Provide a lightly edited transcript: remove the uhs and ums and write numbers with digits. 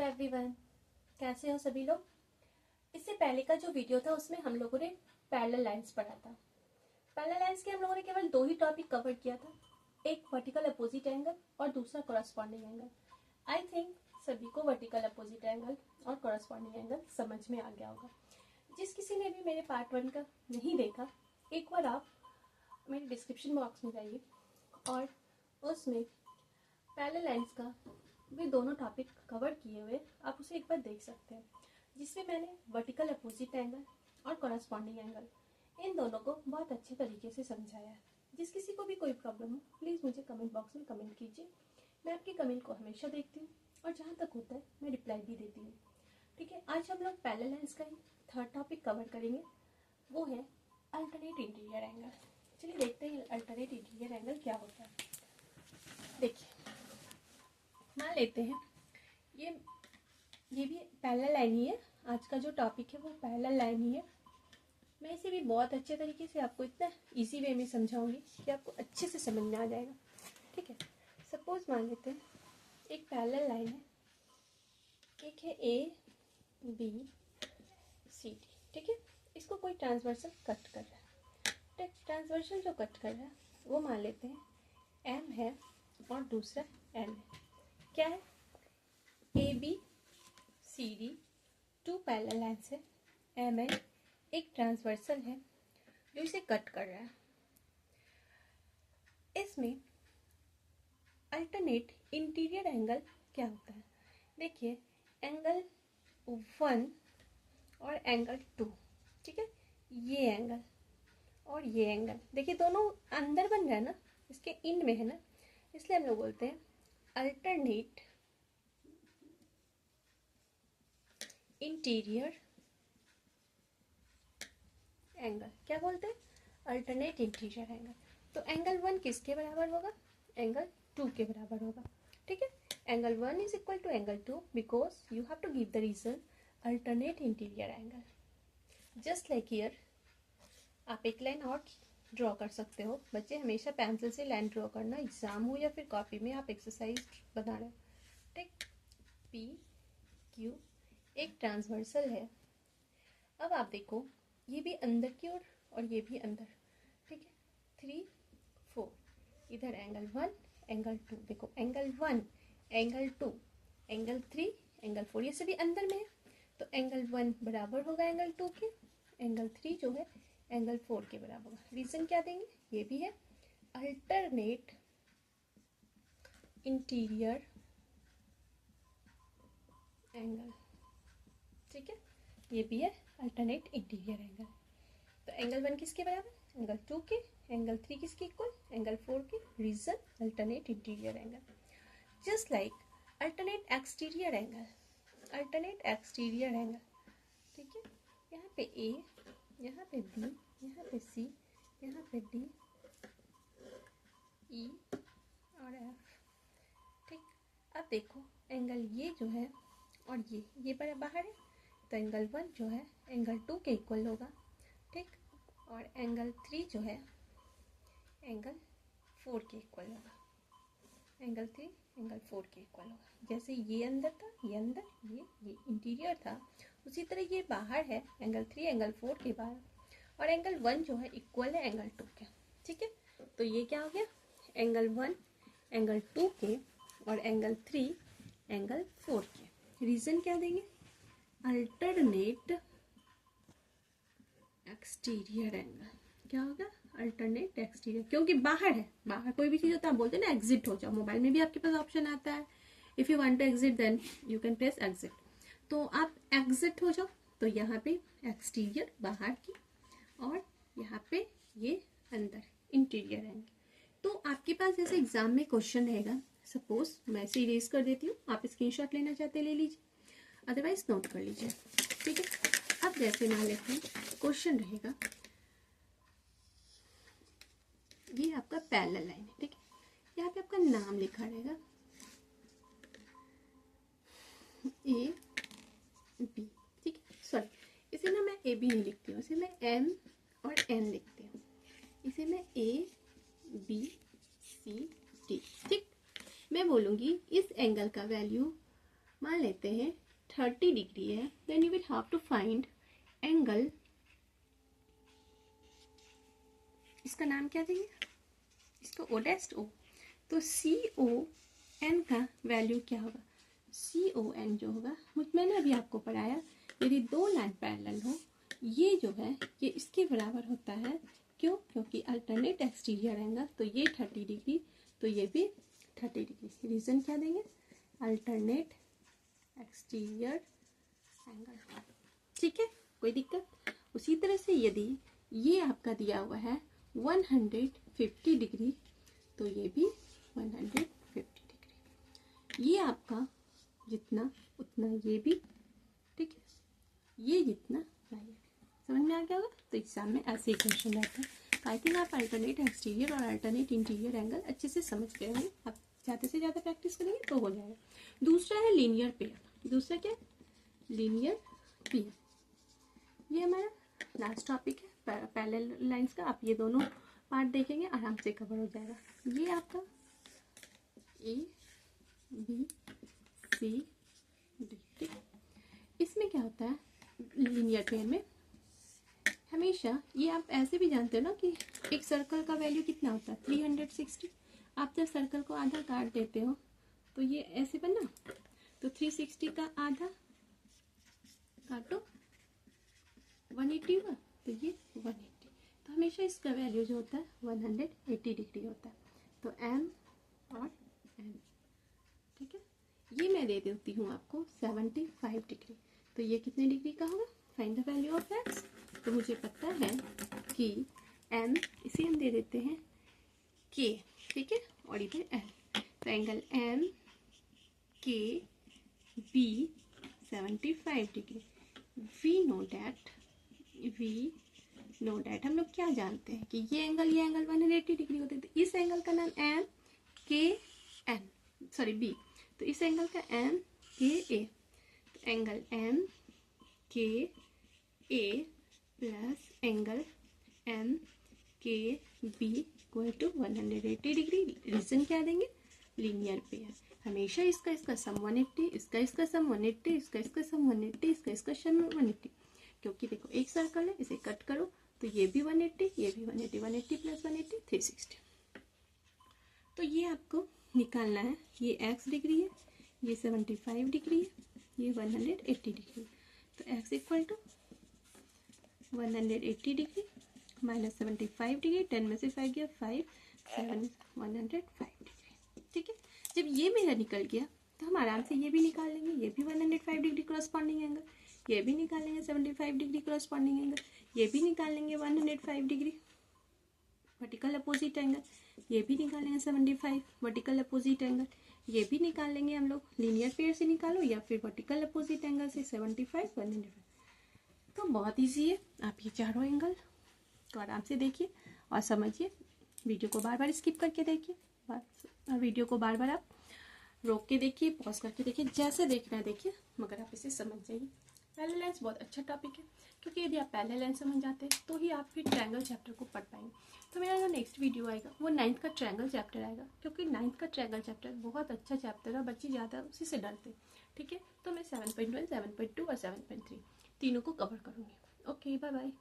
Everyone, कैसे हो सभी लोग। इससे पहले का जो वीडियो था उसमें हम लोगों ने पैरेलल लाइंस पढ़ा था। पैरेलल लाइंस के हम लोगों ने केवल 2 ही टॉपिक कवर किया था, एक वर्टिकल अपोजिट एंगल और दूसरा कॉरस्पॉन्डिंग एंगल। आई थिंक सभी को वर्टिकल अपोजिट एंगल और कॉरस्पॉन्डिंग एंगल समझ में आ गया होगा। जिस किसी ने भी मेरे पार्ट 1 का नहीं देखा, एक बार आप मेरे डिस्क्रिप्शन बॉक्स में जाइए और उसमें पैरेलल लाइंस का वे दोनों टॉपिक कवर किए हुए आप उसे एक बार देख सकते हैं, जिसमें मैंने वर्टिकल अपोजिट एंगल और कॉरस्पॉन्डिंग एंगल इन दोनों को बहुत अच्छे तरीके से समझाया है। जिस किसी को भी कोई प्रॉब्लम हो प्लीज़ मुझे कमेंट बॉक्स में कमेंट कीजिए। मैं आपकी कमेंट को हमेशा देखती हूँ और जहाँ तक होता है मैं रिप्लाई भी देती हूँ। ठीक है, आज हम लोग पैरेलल लाइंस का ही थर्ड टॉपिक कवर करेंगे, वो है अल्टरनेट इंटीरियर एंगल। चलिए देखते हैं अल्टरनेट इंटीरियर एंगल क्या होता है। देखिए, मान लेते हैं ये भी पैरेलल लाइन ही है। आज का जो टॉपिक है वो पैरेलल लाइन ही है। मैं इसे भी बहुत अच्छे तरीके से आपको इतना इजी वे में समझाऊंगी कि आपको अच्छे से समझ में आ जाएगा। ठीक है, सपोज मान लेते हैं एक पैरेलल लाइन है, एक है ए बी सी डी। ठीक है, इसको कोई ट्रांसवर्सल कट कर रहा है। ठीक, ट्रांसवर्सल जो कट कर रहा है वो मान लेते हैं एम है और दूसरा एन है। क्या है? A B C D 2 parallel lines है, एम एन एक ट्रांसवर्सल है जो इसे कट कर रहा है। इसमें अल्टरनेट इंटीरियर एंगल क्या होता है? देखिए, एंगल 1 और एंगल 2, ठीक है, ये एंगल और ये एंगल देखिए दोनों अंदर बन रहा है ना, इसके इन में है ना, इसलिए हम लोग बोलते हैं अल्टरनेट इंटीरियर एंगल। क्या बोलते हैं? Alternate interior angle. तो एंगल 1 किसके बराबर होगा? एंगल 2 के बराबर होगा। ठीक है, angle 1 is equal to angle 2 because you have to give the reason alternate interior angle. Just like here, आप एक लाइन और ड्रॉ कर सकते हो। बच्चे हमेशा पेंसिल से लाइन ड्रॉ करना, एग्जाम हो या फिर कॉपी में आप एक्सरसाइज बना रहे हो। ठीक, पी क्यू एक ट्रांसवर्सल है। अब आप देखो, ये भी अंदर की ओर और ये भी अंदर। ठीक है, 3 4 इधर एंगल 1 एंगल 2, देखो एंगल 1 एंगल 2 एंगल 3 एंगल 4, ये सभी अंदर में है। तो एंगल 1 बराबर होगा एंगल 2 के, एंगल 3 जो है एंगल 4 के बराबर होगा। रीजन क्या देंगे? ये भी है अल्टरनेट इंटीरियर एंगल। ठीक है, ये भी है अल्टरनेट इंटीरियर एंगल। तो एंगल 1 किसके बराबर? एंगल 2 के। एंगल 3 किसके इक्वल? एंगल 4 के। Reason alternate interior angle. Just like alternate exterior angle, alternate exterior angle. ठीक है, यहाँ पे ए, यहाँ पे बी, यहाँ पे सी, यहाँ पे डी, ई और एफ। ठीक, अब देखो एंगल ये जो है और ये बाहर है, तो एंगल 1 जो है एंगल 2 के इक्वल होगा। ठीक, और एंगल 3 जो है एंगल 4 के इक्वल होगा। एंगल 3 एंगल 4 के इक्वल होगा। जैसे ये अंदर था, ये अंदर, ये इंटीरियर था, उसी तरह ये बाहर है, एंगल 3 एंगल 4 के बाहर, और एंगल 1 जो है इक्वल है एंगल 2 के। ठीक है, तो ये क्या हो गया? एंगल 1 एंगल 2 के और एंगल 3 एंगल 4 के। रीजन क्या देंगे? Alternate exterior angle. क्या होगा? अल्टरनेट एक्सटीरियर, क्योंकि बाहर है। बाहर कोई भी चीज होता है, हम बोलते हैं ना एग्जिट हो जाओ। मोबाइल में भी आपके पास ऑप्शन आता है, if you want to exit then you can press exit. तो आप एग्जिट हो जाओ, तो यहाँ पे एक्सटीरियर बाहर की और यहाँ पे ये अंदर इंटीरियर एंगल। तो आपके पास जैसे एग्जाम में क्वेश्चन रहेगा, सपोज मैं इसे इरेज कर देती हूँ, आप स्क्रीनशॉट लेना चाहते ले लीजिए, अदरवाइज नोट कर लीजिए। ठीक है, अब जैसे मान लेते हैं क्वेश्चन रहेगा, ये आपका पैरेलल लाइन है। ठीक है, यहाँ पे आपका नाम लिखा रहेगा ए बी। ठीक है, सॉरी, इसे ना मैं ए बी नहीं लिखती हूँ, इसे मैं एम और एन लिखती हूँ। इसे मैं ए बी सी डी। ठीक, मैं बोलूँगी इस एंगल का वैल्यू मान लेते हैं 30 डिग्री है, then you will have to find angle, इसका नाम क्या देंगे, इसको ओ डैश ओ, तो सी ओ एन का वैल्यू क्या होगा, सी ओ एन जो होगा, मैंने अभी आपको पढ़ाया, यदि दो लाइन पैरेलल हो, ये जो है ये इसके बराबर होता है, क्यों, क्योंकि अल्टरनेट एक्सटीरियर एंगल, तो ये 30 डिग्री तो ये भी 30 डिग्री, रीजन क्या देंगे, अल्टरनेट एक्सटीरियर एंगल, ठीक है, कोई दिक्कत। उसी तरह से यदि ये आपका दिया हुआ है 150 डिग्री, तो ये भी 150 डिग्री, ये आपका जितना उतना ये भी, ठीक है, ये जितना ये, समझ में आ गया होगा। तो एग्जाम में ऐसे ही क्वेश्चन रहता है। आई थिंक आप अल्टरनेट एक्सटीरियर और अल्टरनेट इंटीरियर एंगल अच्छे से समझ गए होंगे, आप ज़्यादा से ज़्यादा प्रैक्टिस करेंगे तो हो जाएगा। दूसरा है लीनियर पेयर, दूसरा क्या, लीनियर पेयर, ये हमारा लास्ट टॉपिक है पैरेलल लाइंस का। आप ये दोनों पार्ट देखेंगे आराम से कवर हो जाएगा। ये आपका ए बी सी डी, ठीक, इसमें क्या होता है लीनियर पेयर में, हमेशा ये आप ऐसे भी जानते हो ना कि एक सर्कल का वैल्यू कितना होता है 360, आप जब सर्कल को आधा काट देते हो तो ये ऐसे बना, तो 360 का आधा काटो 180 हुआ, तो ये 180, तो हमेशा इसका वैल्यू जो होता है 180 डिग्री होता है, तो एम और एन, ठीक है। ये मैं दे देती हूँ आपको 75 डिग्री, तो ये कितने डिग्री का होगा, find the value of x, तो मुझे पता है कि एम, इसे हम दे देते हैं के, ठीक है, और इधर एल, तो angle M K B 75 degree, we know that हम लोग क्या जानते हैं कि ये एंगल 180 डिग्री होते हैं, तो इस एंगल का नाम एम के एन, सॉरी बी, तो इस एंगल का एम के ए, तो angle M K A plus angle M K B equal to 180 degree, reason क्या देंगे, लीनियर पेयर, हमेशा इसका सम 180, इसका सम 180, इसका सम 180, इसका सम 180, क्योंकि देखो एक सर्कल है, इसे कट करो तो ये भी 180, ये भी 180, 180 प्लस 180 360, तो ये आपको निकालना है, ये x डिग्री है, ये 75 डिग्री है, ये 180 डिग्री, तो x equal to 180 degree minus 75 degree, 10 में से 5 गया 5, 7 105 डिग्री, ठीक है। जब ये मेरा निकल गया तो हम आराम से ये भी निकाल लेंगे, ये भी 105 डिग्री क्रॉसपॉन्डिंग एंगल, ये भी निकाल लेंगे 75 डिग्री क्रॉसपॉन्डिंग एंगल, ये भी निकाल लेंगे 105 डिग्री वर्टिकल अपोजिट एंगल, ये भी निकालेंगे 75 वर्टिकल अपोजिट एंगल, ये भी निकाल लेंगे हम लोग, लीनियर पेयर से निकालो या फिर वर्टिकल अपोजिट एंगल से 75 105, तो बहुत इजी है। आप ये चारों एंगल तो आराम से देखिए और समझिए, वीडियो को बार बार स्किप करके देखिए, वीडियो को बार बार आप रोक के देखिए, पॉज करके देखिए, जैसे देखना है देखिए, मगर आप इसे समझ जाइए। पैरेलल लाइंस बहुत अच्छा टॉपिक है, क्योंकि यदि आप पैरेलल लाइन समझ जाते हैं तो ही आप फिर ट्रायंगल चैप्टर को पढ़ पाएंगे। तो मेरा जो नेक्स्ट वीडियो आएगा वो 9th का ट्रायंगल चैप्टर आएगा, क्योंकि 9th का ट्रायंगल चैप्टर बहुत अच्छा चैप्टर है, बच्चे ज़्यादा उसी से डरते हैं, ठीक है। तो मैं 7.1, 7.2 और 7.3 तीनों को कवर करूँगी। Okay, bye bye.